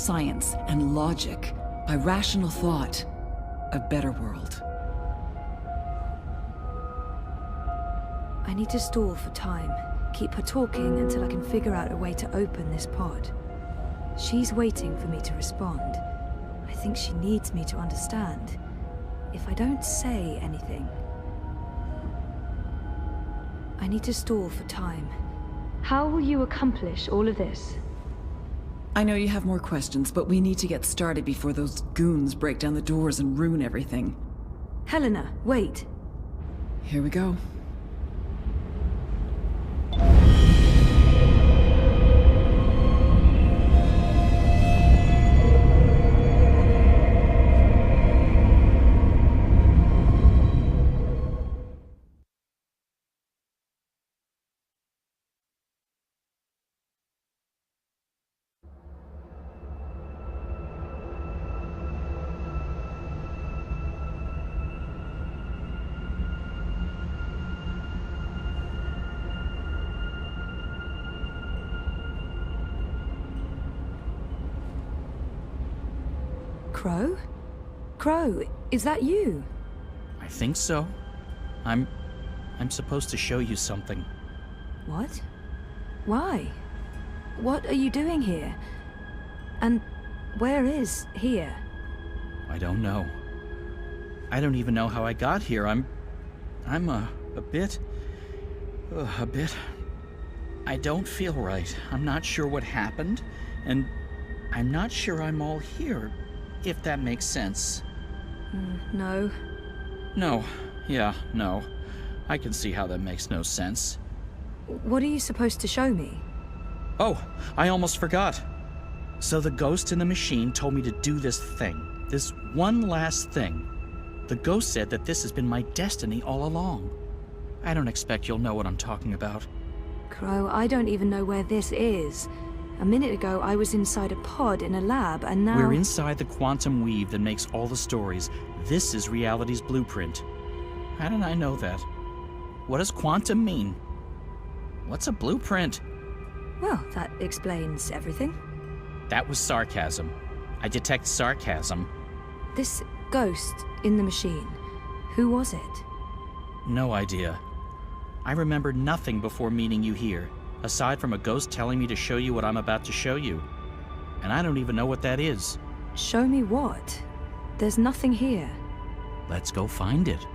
science and logic, by rational thought, a better world. I need to stall for time. Keep her talking until I can figure out a way to open this pod. She's waiting for me to respond. I think she needs me to understand. If I don't say anything... I need to stall for time. How will you accomplish all of this? I know you have more questions, but we need to get started before those goons break down the doors and ruin everything. Helena, wait. Here we go. Crow? Crow, is that you? I think so. I'm supposed to show you something. What? Why? What are you doing here? And where is here? I don't know. I don't even know how I got here. I'm a bit... I don't feel right. I'm not sure what happened, and I'm not sure I'm all here, if that makes sense. No. No. Yeah, no. I can see how that makes no sense. What are you supposed to show me? Oh, I almost forgot. So the ghost in the machine told me to do this thing. This one last thing. The ghost said that this has been my destiny all along. I don't expect you'll know what I'm talking about. Crow, I don't even know where this is. A minute ago, I was inside a pod in a lab, and now... We're inside the quantum weave that makes all the stories. This is reality's blueprint. How did I know that? What does quantum mean? What's a blueprint? Well, that explains everything. That was sarcasm. I detect sarcasm. This ghost in the machine, who was it? No idea. I remember nothing before meeting you here, aside from a ghost telling me to show you what I'm about to show you. And I don't even know what that is. Show me what? There's nothing here. Let's go find it.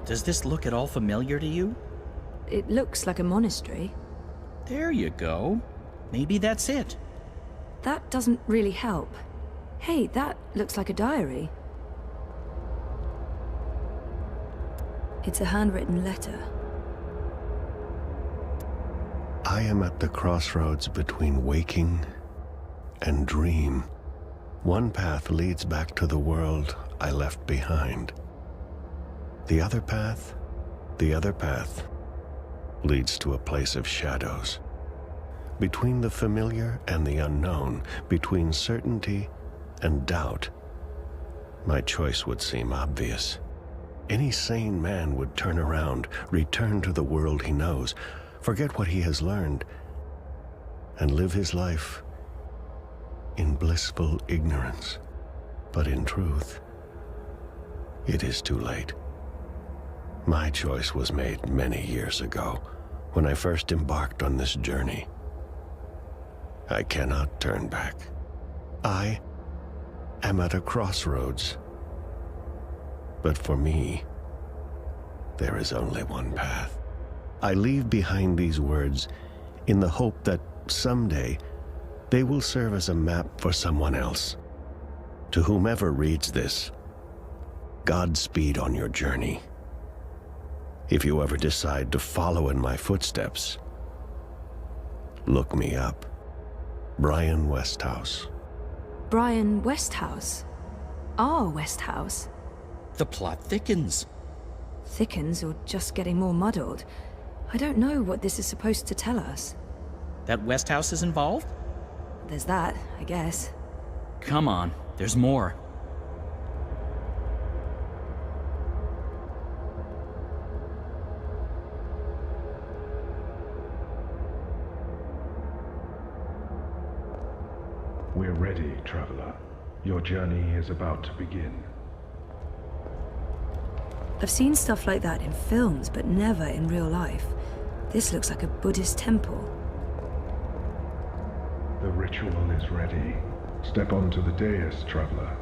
Does this look at all familiar to you? It looks like a monastery. There you go. Maybe that's it. That doesn't really help. Hey, that looks like a diary. It's a handwritten letter. I am at the crossroads between waking and dream. One path leads back to the world I left behind. The other path leads to a place of shadows. Between the familiar and the unknown, between certainty and doubt, my choice would seem obvious. Any sane man would turn around, return to the world he knows, forget what he has learned, and live his life in blissful ignorance. But in truth, it is too late. My choice was made many years ago, when I first embarked on this journey. I cannot turn back. I am at a crossroads. But for me, there is only one path. I leave behind these words in the hope that someday they will serve as a map for someone else. To whomever reads this, Godspeed on your journey. If you ever decide to follow in my footsteps, look me up. Brian Westhouse. Brian Westhouse? Our Westhouse? The plot thickens. Thickens or just getting more muddled? I don't know what this is supposed to tell us. That West House is involved? There's that, I guess. Come on, there's more. We're ready, traveler. Your journey is about to begin. I've seen stuff like that in films, but never in real life. This looks like a Buddhist temple. The ritual is ready. Step onto the dais, traveler.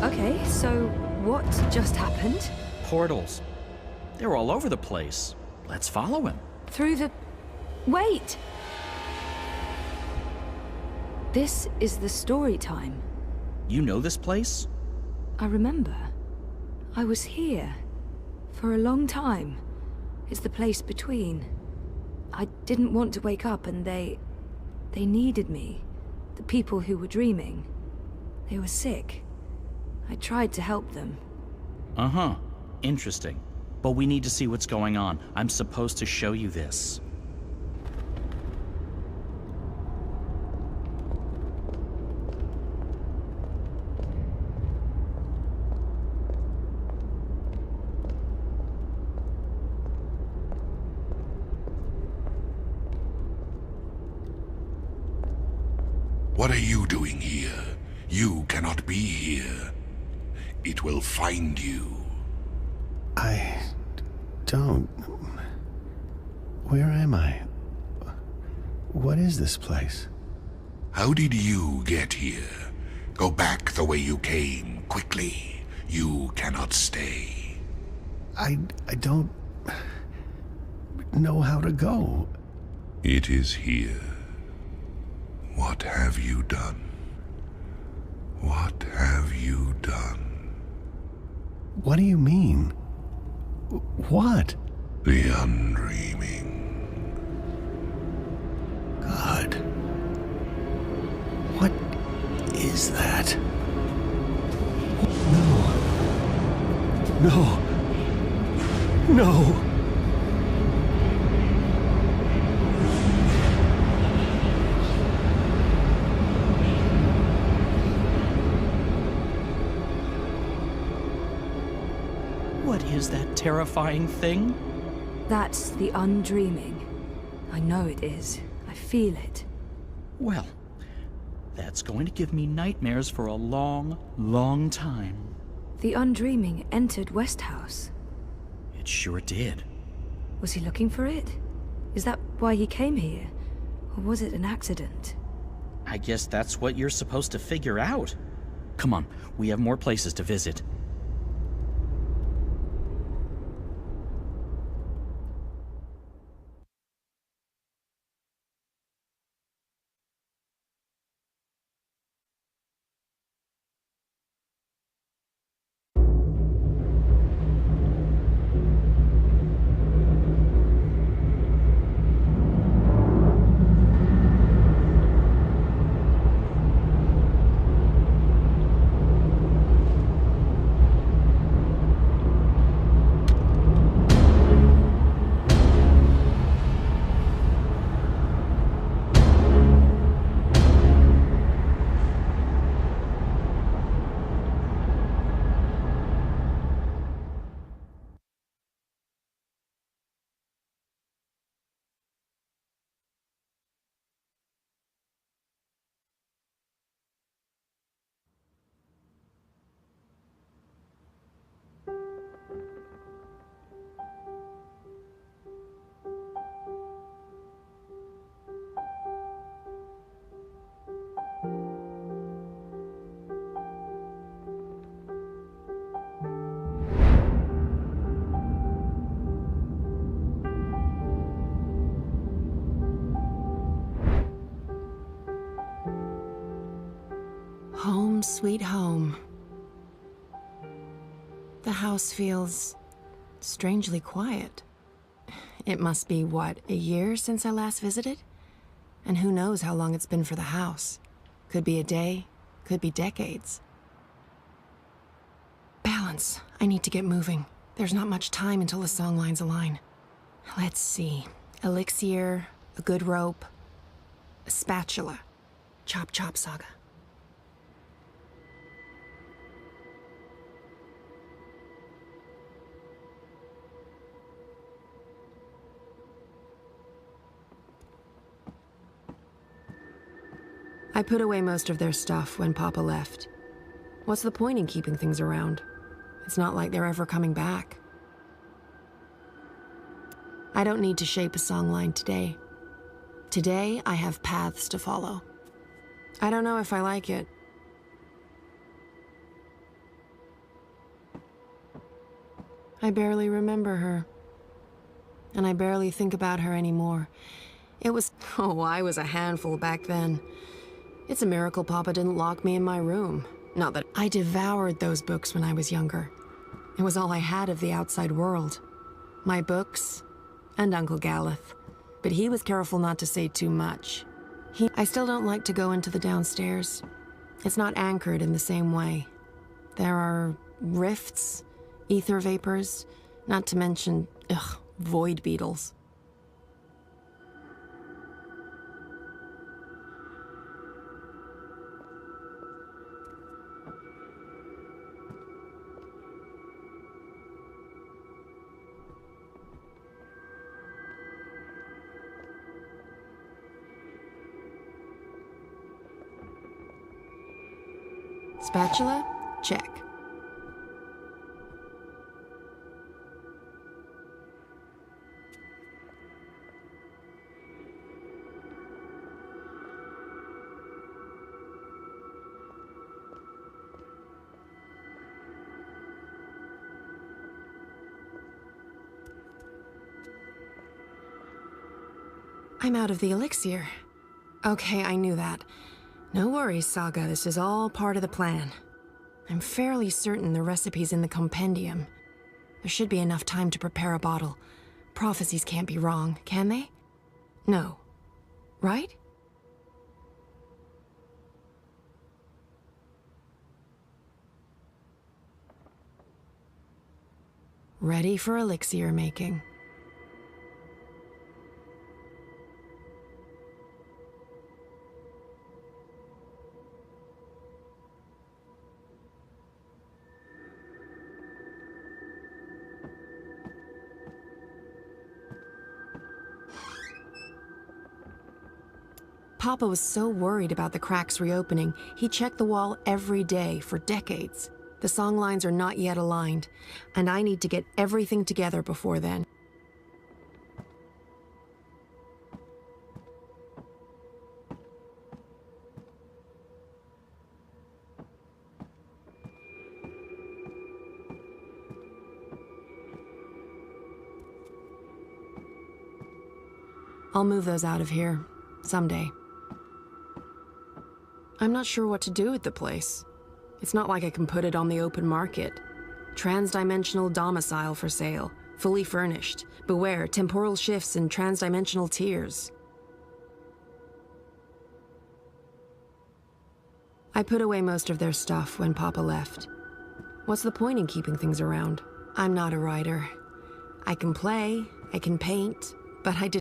Okay, so what just happened? Portals. They're all over the place. Let's follow him. Through the... Wait! This is the story time. You know this place? I remember. I was here. For a long time. It's the place between. I didn't want to wake up and they needed me. The people who were dreaming. They were sick. I tried to help them. Uh-huh. Interesting. But we need to see what's going on. I'm supposed to show you this. What are you doing here? You cannot be here. It will find you. I don't... Where am I? What is this place? How did you get here? Go back the way you came, quickly. You cannot stay. I don't know how to go. It is here. What have you done? What have you done? What do you mean? What? The undreaming. God. What is that? No. No. No. What is that terrifying thing? That's the undreaming. I know it is. I feel it. Well, that's going to give me nightmares for a long, long time. The undreaming entered West House. It sure did. Was he looking for it? Is that why he came here? Or was it an accident? I guess that's what you're supposed to figure out. Come on, we have more places to visit. Home sweet home. The house feels strangely quiet. It must be, what, a year since I last visited? And who knows how long it's been for the house. Could be a day, could be decades. Balance. I need to get moving. There's not much time until the songlines align. Let's see. Elixir, a good rope, a spatula. Chop chop, Saga. I put away most of their stuff when Papa left. What's the point in keeping things around? It's not like they're ever coming back. I don't need to shape a songline today. Today, I have paths to follow. I don't know if I like it. I barely remember her. And I barely think about her anymore. I was a handful back then. It's a miracle Papa didn't lock me in my room. Not that I devoured those books when I was younger. It was all I had of the outside world. My books and Uncle Galeth. But he was careful not to say too much. I still don't like to go into the downstairs. It's not anchored in the same way. There are rifts, ether vapors, not to mention, void beetles. Spatula? Check. I'm out of the elixir. Okay, I knew that. No worries, Saga. This is all part of the plan. I'm fairly certain the recipe's in the compendium. There should be enough time to prepare a bottle. Prophecies can't be wrong, can they? No. Right? Ready for elixir making. Papa was so worried about the cracks reopening, he checked the wall every day for decades. The songlines are not yet aligned, and I need to get everything together before then. I'll move those out of here, someday. I'm not sure what to do with the place. It's not like I can put it on the open market. Transdimensional domicile for sale, fully furnished. Beware, temporal shifts and transdimensional tears. I put away most of their stuff when Papa left. What's the point in keeping things around? I'm not a writer. I can play, I can paint, but I did